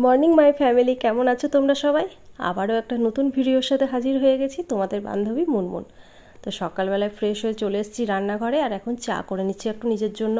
Morning my family, কেমন আছো তোমরা সবাই? আবারও একটা নতুন ভিডিওর সাথে হাজির হয়ে গেছি, তোমাদের বান্ধবী মুনমুন। তো সকালবেলায় ফ্রেশ হয়ে চলে এসেছি রান্নাঘরে, আর এখন চা করে নিচ্ছি একটু নিজের জন্য।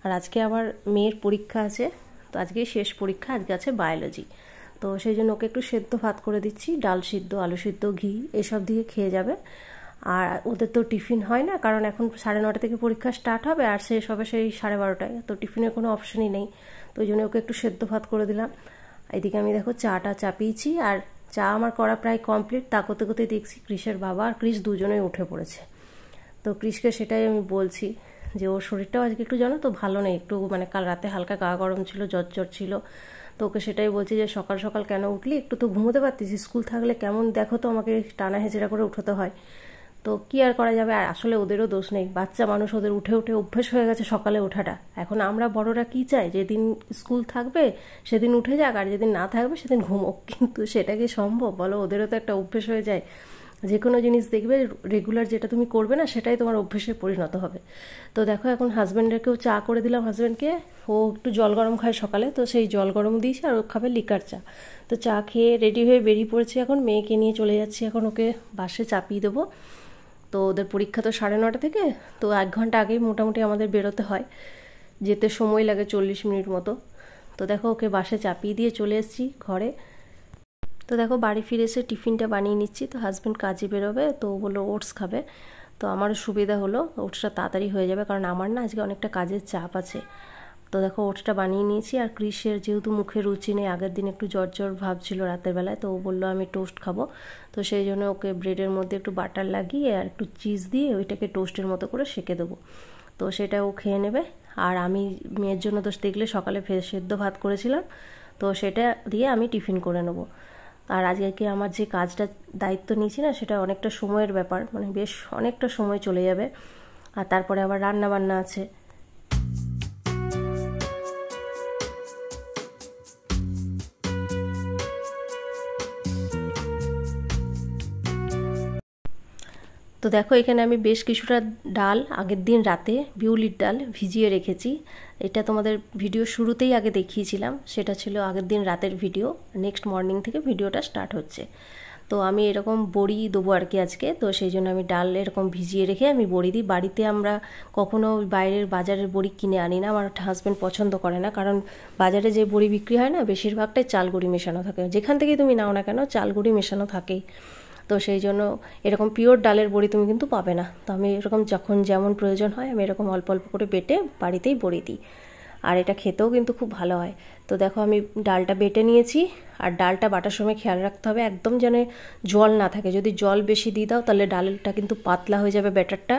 আর আজকে আমার মেয়ের পরীক্ষা আছে, তো আজকেই শেষ পরীক্ষা, আজকে আছে বায়োলজি। তো সেই জন্য ওকে একটু সেদ্ধ ভাত করে দিচ্ছি, ডাল সিদ্ধ, আলু সিদ্ধ, ঘি এসব দিয়ে খেয়ে যাবে। আর ওদের তো টিফিন হয় না, কারণ এখন 9:30 থেকে পরীক্ষা স্টার্ট হবে আর শেষ হবে সেই 12:30টায়। তো টিফিনের কোনো অপশনই নেই, তো ওই জন্য ওকে একটু সেদ্ধ ভাত করে দিলাম। এদিকে আমি দেখো চাটা চাপিয়েছি, আর চা আমার করা প্রায় কমপ্লিট। তা করতে করতে দেখছি ক্রিসের বাবা আর ক্রিস দুজনেই উঠে পড়েছে। তো ক্রিসকে সেটাই আমি বলছি যে ওর শরীরটাও আজকে একটু জানো তো ভালো নেই, একটু মানে কাল রাতে হালকা গা গরম ছিল, জ্বর ছিল। তো ওকে সেটাই বলছি যে সকাল সকাল কেন উঠলি, একটু তো ঘুমোতে পারতিস, স্কুল থাকলে কেমন দেখো তো আমাকে টানা হেঁচড়া করে উঠোতে হয়। তো কি আর করা যাবে, আর আসলে ওদেরও দোষ নেই, বাচ্চা মানুষ, ওদের উঠে উঠে অভ্যেস হয়ে গেছে সকালে ওঠাটা। এখন আমরা বড়রা কি চাই, যেদিন স্কুল থাকবে সেদিন উঠে যাক, আর যেদিন না থাকবে সেদিন ঘুমোক। কিন্তু সেটা কি সম্ভব বলো? ওদেরও তো একটা অভ্যেস হয়ে যায়। যে কোনো জিনিস দেখবে রেগুলার যেটা তুমি করবে না, সেটাই তোমার অভ্যেসে পরিণত হবে। তো দেখো এখন হাজব্যান্ডেরকেও চা করে দিলাম। হাজব্যান্ডকে, ও একটু জল গরম খায় সকালে, তো সেই জল গরম দিয়েছি, আর ও খাবে লিকার চা। তো চা খেয়ে রেডি হয়ে বেরিয়ে পড়েছি, এখন মেয়েকে নিয়ে চলে যাচ্ছি, এখন ওকে বাসে চাপিয়ে দেবো। তো ওদের পরীক্ষা তো 9:30 থেকে, তো 1 ঘন্টা আগেই মোটামুটি আমাদের বেরোতে হয়, যেতে সময় লাগে 40 মিনিট মতো। তো দেখো ওকে বাসে চাপিয়ে দিয়ে চলে এসেছি ঘরে। তো দেখো বাড়ি ফিরে এসে টিফিনটা বানিয়ে নিচ্ছি। তো হাজব্যান্ড কাজে বেরোবে, তো ও বললো ওটস খাবে। তো আমারও সুবিধা হলো, ওটসটা তাড়াতাড়ি হয়ে যাবে, কারণ আমার না আজকে অনেকটা কাজের চাপ আছে। তো দেখো ওটসটা বানিয়ে নিয়েছি। আর ক্রিসের যেহেতু মুখে রুচি নেই, আগের দিন একটু জ্বর ভাব ছিল রাতের বেলায়, তো ও বললো আমি টোস্ট খাবো। তো সেই জন্য ওকে ব্রেডের মধ্যে একটু বাটার লাগিয়ে আর একটু চিজ দিয়ে ওইটাকে টোস্টের মতো করে সেঁকে দেবো। তো সেটা ও খেয়ে নেবে। আর আমি মেয়ের জন্য তো দেখলে সকালে সেদ্ধ ভাত করেছিলাম, তো সেটা দিয়ে আমি টিফিন করে নেবো। আর আজকে আমার যে কাজটা দায়িত্ব নিয়েছি না, সেটা অনেকটা সময়ের ব্যাপার, মানে বেশ অনেকটা সময় চলে যাবে। আর তারপরে আবার রান্না বান্না আছে। তো দেখো এখানে আমি বেশ কিছুটা ডাল আগের দিন রাতে বিউলির ডাল ভিজিয়ে রেখেছি। এটা তোমাদের ভিডিও শুরুতেই আগে দেখিয়েছিলাম, সেটা ছিল আগের দিন রাতের ভিডিও। নেক্সট মর্নিং থেকে ভিডিওটা স্টার্ট হচ্ছে। তো আমি এরকম বড়ি দেবো আর কি আজকে, তো সেই জন্য আমি ডাল এরকম ভিজিয়ে রেখে আমি বড়ি দিই। বাড়িতে আমরা কখনো বাইরের বাজারের বড়ি কিনে আনি না, আমার হাজব্যান্ড পছন্দ করে না, কারণ বাজারে যে বড়ি বিক্রি হয় না, বেশিরভাগটাই চাল গুঁড়ি মেশানো থাকে, যেখান থেকেই তুমি নাও না কেন চাল গুঁড়ি মেশানো থাকেই। তো সেই জন্য এরকম পিওর ডালের বড়ি তুমি কিন্তু পাবে না। তো আমি এরকম যখন যেমন প্রয়োজন হয় আমি এরকম অল্প অল্প করে বেটে বাড়িতেই বড়ি দিই, আর এটা খেতেও কিন্তু খুব ভালো হয়। তো দেখো আমি ডালটা বেটে নিয়েছি। আর ডালটা বাটার সময় খেয়াল রাখতে হবে একদম যেন জল না থাকে, যদি জল বেশি দিয়ে দাও তাহলে ডালটা কিন্তু পাতলা হয়ে যাবে ব্যাটারটা,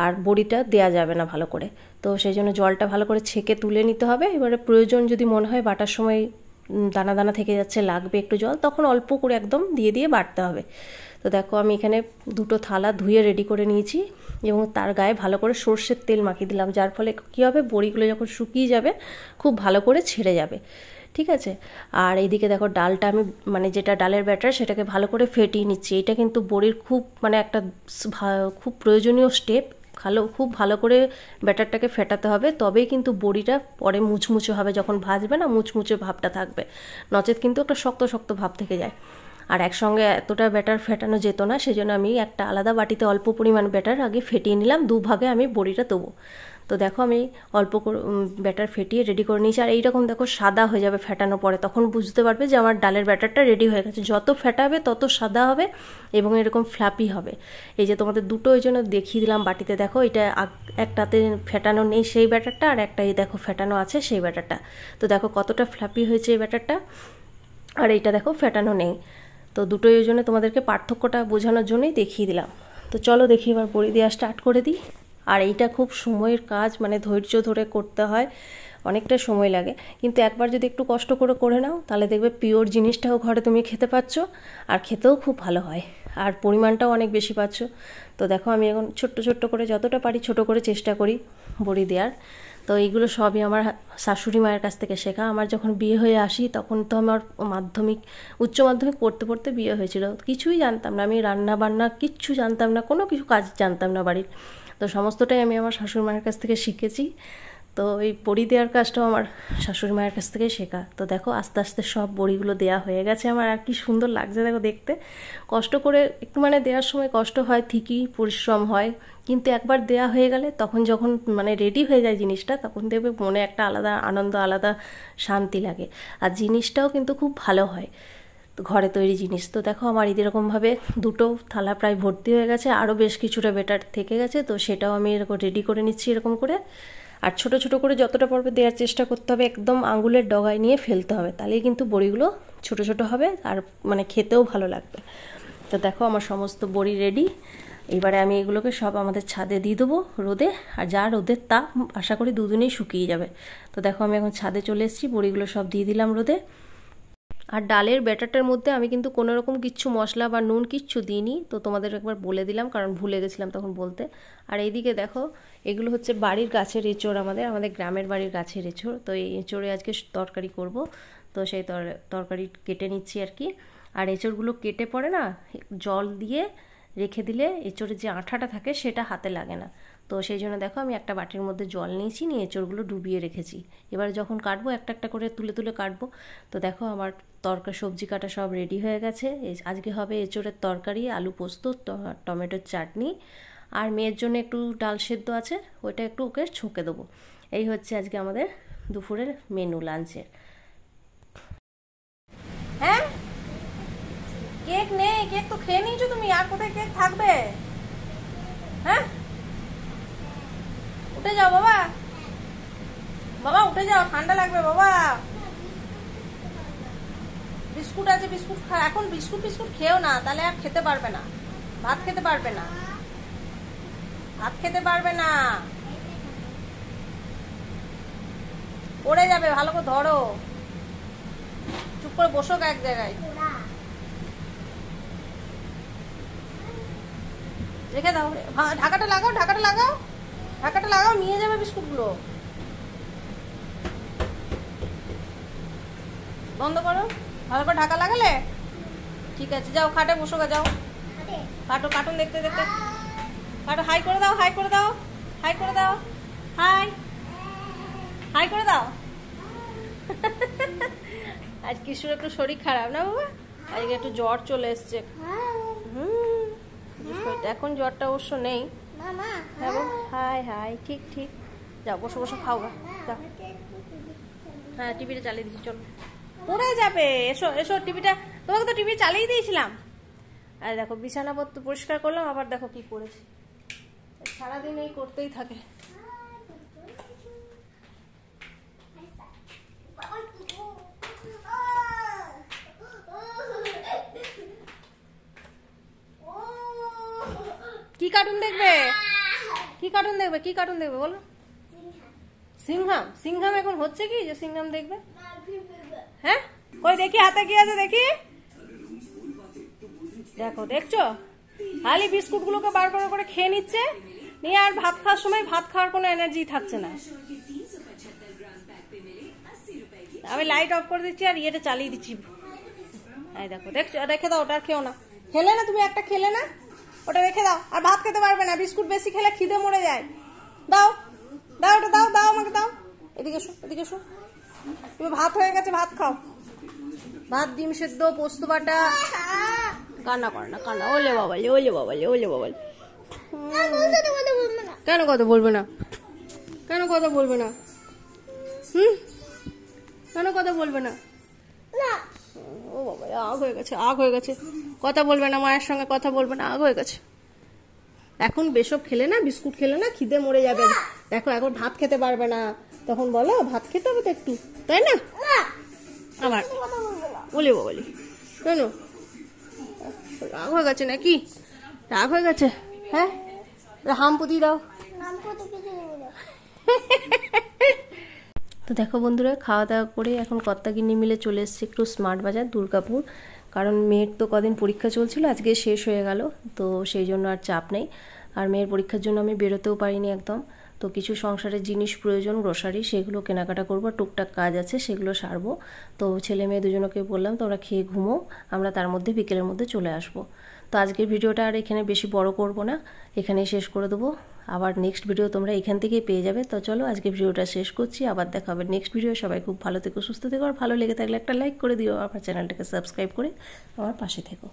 আর বড়িটা দেয়া যাবে না ভালো করে। তো সেই জন্য জলটা ভালো করে ছেঁকে তুলে নিতে হবে। এবারে প্রয়োজন যদি মনে হয় বাটার সময় দানা দানা থেকে যাচ্ছে, লাগবে একটু জল, তখন অল্প করে একদম দিয়ে দিয়ে বাটতে হবে। তো দেখো আমি এখানে 2টো থালা ধুয়ে রেডি করে নিয়েছি, এবং তার গায়ে ভালো করে সর্ষের তেল মাখিয়ে দিলাম, যার ফলে কী হবে, বড়িগুলো যখন শুকিয়ে যাবে খুব ভালো করে ছেড়ে যাবে। ঠিক আছে। আর এইদিকে দেখো ডালটা আমি মানে যেটা ডালের ব্যাটার সেটাকে ভালো করে ফেটিয়ে নিচ্ছি। এটা কিন্তু বড়ির খুব মানে একটা খুব প্রয়োজনীয় স্টেপ। খুব ভালো করে ব্যাটারটাকে ফেটাতে হবে, তবেই কিন্তু বড়িটা পরে মুচমুচে হবে, যখন ভাজবে না মুচমুচে ভাবটা থাকবে, নচেত কিন্তু একটা শক্ত শক্ত ভাব থেকে যায়। আর একসঙ্গে এতটা ব্যাটার ফেটানো যেত না, সেজন্য আমি একটা আলাদা বাটিতে অল্প পরিমাণ ব্যাটার আগে ফেটিয়ে নিলাম, 2 ভাগে আমি বড়িটা দেবো। তো দেখো আমি অল্প করে ব্যাটার ফেটিয়ে রেডি করে নিয়েছি। আর এইরকম দেখো সাদা হয়ে যাবে ফেটানোর পরে, তখন বুঝতে পারবে যে আমার ডালের ব্যাটারটা রেডি হয়ে গেছে। যত ফেটাবে তত সাদা হবে এবং এরকম ফ্ল্যাপি হবে। এই যে তোমাদের দুটো ওই জন্য দেখিয়ে দিলাম বাটিতে, দেখো এটা একটাতে ফেটানো নেই সেই ব্যাটারটা, আর একটা এই দেখো ফেটানো আছে সেই ব্যাটারটা। তো দেখো কতটা ফ্ল্যাপি হয়েছে এই ব্যাটারটা, আর এইটা দেখো ফেটানো নেই। তো দুটোই ওই জন্য তোমাদেরকে পার্থক্যটা বোঝানোর জন্যই দেখিয়ে দিলাম। তো চলো দেখি এবার বড়ি দেওয়া স্টার্ট করে দিই। আর এইটা খুব সময়ের কাজ, মানে ধৈর্য ধরে করতে হয়, অনেকটা সময় লাগে, কিন্তু একবার যদি একটু কষ্ট করে করে নাও তাহলে দেখবে পিওর জিনিসটাও ঘরে তুমি খেতে পাচ্ছ, আর খেতেও খুব ভালো হয়, আর পরিমাণটাও অনেক বেশি পাচ্ছ। তো দেখো আমি এখন ছোট্ট ছোট্ট করে যতটা পারি ছোট করে চেষ্টা করি বড়ি দেওয়ার। তো এইগুলো সবই আমার শাশুড়ি মায়ের কাছ থেকে শেখা। আমার যখন বিয়ে হয়ে আসি তখন তো আমার উচ্চ মাধ্যমিক পড়তে পড়তে বিয়ে হয়েছিল, কিছুই জানতাম না, আমি রান্না বান্না কিচ্ছু জানতাম না, কোনো কিছু কাজ জানতাম না বাড়ির। তো সমস্তটাই আমি আমার শাশুড়ি মায়ের কাছ থেকে শিখেছি। তো এই বড়ি দেওয়ার কাজটাও আমার শাশুড়ি মায়ের কাছ থেকে শেখা। তো দেখো আস্তে আস্তে সব বড়িগুলো দেওয়া হয়ে গেছে আমার, আর কি সুন্দর লাগছে দেখো দেখতে। কষ্ট করে একটু মানে দেওয়ার সময় কষ্ট হয় ঠিকই, পরিশ্রম হয়, কিন্তু একবার দেওয়া হয়ে গেলে তখন যখন মানে রেডি হয়ে যায় জিনিসটা, তখন দেখবে মনে একটা আলাদা আনন্দ, আলাদা শান্তি লাগে, আর জিনিসটাও কিন্তু খুব ভালো হয়, তো ঘরে তৈরি জিনিস। তো দেখো আমার এরকমভাবে দুটো থালা প্রায় ভর্তি হয়ে গেছে, আরও বেশ কিছুটা বেটার থেকে গেছে, তো সেটাও আমি এরকম রেডি করে নিচ্ছি এরকম করে। আর ছোট ছোট করে যতটা পারবে দেওয়ার চেষ্টা করতে হবে, একদম আঙুলের ডগায় নিয়ে ফেলতে হবে, তাহলেই কিন্তু বড়িগুলো ছোট ছোট হবে আর মানে খেতেও ভালো লাগবে। তো দেখো আমার সমস্ত বড়ি রেডি। এবারে আমি এগুলোকে সব আমাদের ছাদে দিয়ে দেবো রোদে, আর যা রোদের তাপ আশা করি দুদিনেই শুকিয়ে যাবে। তো দেখো আমি এখন ছাদে চলে এসেছি, বড়িগুলো সব দিয়ে দিলাম রোদে। আর ডালের ব্যাটারটার মধ্যে আমি কিন্তু কোনো রকম কিচ্ছু মশলা বা নুন কিচ্ছু দিইনি, তো তোমাদের একবার বলে দিলাম কারণ ভুলে গেছিলাম তখন বলতে। আর এইদিকে দেখো এগুলো হচ্ছে বাড়ির গাছের এঁচোড়, আমাদের গ্রামের বাড়ির গাছের এঁচোড়। তো এই এঁচোড়ে আজকে তরকারি করব, তো সেই তরকারি কেটে নিচ্ছি আর কি। আর এঁচোড়গুলো কেটে পরে না জল দিয়ে রেখে দিলে এঁচোড়ের যে আঠাটা থাকে সেটা হাতে লাগে না। তো সেই জন্য দেখো আমি একটা বাটির মধ্যে জল নিয়েছি, নিয়ে এঁচোড়গুলো ডুবিয়ে রেখেছি। এবার যখন কাটবো একটা একটা করে তুলে তুলে কাটবো। তো দেখো আমার তরকারি সবজি কাটা সব রেডি হয়ে গেছে। আজকে হবে এঁচোড়ের তরকারি, আলু পোস্ত, টমেটোর চাটনি, আর মেয়ের জন্য একটু ডাল সেদ্ধ আছে, ওইটা একটু ওকে ছুঁকে দেবো। এই হচ্ছে আজকে আমাদের দুপুরের মেনু লাঞ্চের। হ্যাঁ কেক নেই, কেক তো খেয়ে নিয়েছো তুমি, আর কোথায় কেক থাকবে? হ্যাঁ উঠে যাও বাবা, বাবা উঠে যাও, ঠান্ডা লাগবে বাবা। বিস্কুট আছে, বিস্কুট খা, এখন বিস্কুট বিস্কুট খেও না, তাহলে আর খেতে পারবে না, ভাত খেতে পারবে না, ভাত খেতে পারবে না, পড়ে যাবে, ভালো করে ধরো, চুপ করে বসো এক জায়গায়, রেখে দাও, ঢাকাটা লাগাও, ঢাকাটা লাগাও, ঢাকাটা লাগাও, নিয়ে যাবে বিস্কুটগুলো, বন্ধ করো, ভালো করে ঢাকা লাগালে ঠিক আছে। যাও খাটে বসো, যাও কাটো, কার্টুন দেখতে দেখতে কাটো। হাই করে দাও, হাই করে দাও, হাই করে দাও, হাই হাই করে দাও। আজ কিশোর একটু শরীর খারাপ না বাবা, আজকে একটু জ্বর চলে এসছে। এখন জ্বরটা অবশ্য নেই। হাই হাই, ঠিক ঠিক, যাও বসো বসো, খাও গা যাও। হ্যাঁ টিভিটা চালিয়ে দিচ্ছি, চলো, পড়ে যাবে, এসো এসো, টিভিটা তোমাকে তো টিভি চালিয়ে দিয়েছিলাম। আর দেখো বিছানাপত্র পরিষ্কার করলাম, আবার দেখো কি করেছি, সারাদিন এই করতেই থাকে। কি কার্টুন দেখবে, কি কার্টুন দেখবে, কি কার্টুন দেখবে বলো? সিংহাম, সিংহাম এখন হচ্ছে কি যে সিংহাম দেখবে? হ্যাঁ কই দেখি হাতে কি আছে দেখি, দেখো দেখছো খালি বিস্কুট গুলোকে বার করে খেয়ে নিচ্ছে, নিয়ে আর ভাত খাওয়ার সময় ভাত খাওয়ার কোনো এনার্জি থাকছে না। আমি লাইট অফ করে দিচ্ছি আর ইয়েটা চালিয়ে দিচ্ছি। এই দেখো দেখছো, রেখে দাও, ওটা আর খেও না, খেলে না তুমি একটা খেলে না, ওটা রেখে দাও, আর ভাত খেতে পারবে না, বিস্কুট বেশি খেলে খিদে মরে যায়। দাও দাও, ওটা দাও, দাও আমাকে দাও, এদিকে এসো, এদিকে এসো, তুমি ভাত হয়ে গেছে, ভাত খাও, ভাত, ডিম সেদ্ধ, পোস্ত বাটা। কান্না করে না, কান্না, ওলে বাবালে, ওলে বাবালে, ওলে বাবালে। কেন কথা বলবে না, কেন কথা বলবে না, কেন কথা বলবে না? ও বাবা আগ হয়ে গেছে, আগ হয়ে গেছে, কথা বলবে না, মায়ের সঙ্গে কথা বলবে না, আগ হয়ে গেছে। এখন বেসব খেলে না, বিস্কুট খেলে না খিদে মরে যাবে। দেখো এখন ভাত খেতে পারবে না, তখন বলো ভাত খেতে হবে তো একটু, তাই না? আমার বলি বলি কেন রাগ হয়ে গেছে নাকি, রাগ হয়ে গেছে? হ্যাঁ হামপুতি দাও। তো দেখো বন্ধুরা, খাওয়া দাওয়া করে এখন কর্তাগিন্নি মিলে চলে এসেছি একটু স্মার্ট বাজার দুর্গাপুর, কারণ মেয়ের তো কদিন পরীক্ষা চলছিল, আজকে শেষ হয়ে গেল, তো সেই জন্য আর চাপ নেই। আর মেয়ের পরীক্ষার জন্য আমি বেরোতেও পারিনি একদম, তো কিছু সংসারের জিনিস প্রয়োজন, গ্রোসারি, সেগুলো কেনাকাটা করবো, টুকটাক কাজ আছে সেগুলো সারবো। তো ছেলে মেয়ে দুজনকে বললাম তোমরা খেয়ে ঘুমো, আমরা তার মধ্যে বিকেলের মধ্যে চলে আসবো। তো আজকের ভিডিওটা আর এখানে বেশি বড় করব না, এখানেই শেষ করে দেবো। আবার নেক্সট ভিডিও তোমরা এখান থেকেই পেয়ে যাবে। তো চলো আজকে ভিডিওটা শেষ করছি, আবার দেখা হবে নেক্সট ভিডিও। সবাই খুব ভালো থেকো, সুস্থ থেকো, আর ভালো লেগে থাকলে একটা লাইক করে দিও, আমার চ্যানেলটাকে সাবস্ক্রাইব করে আমার পাশে থেকো।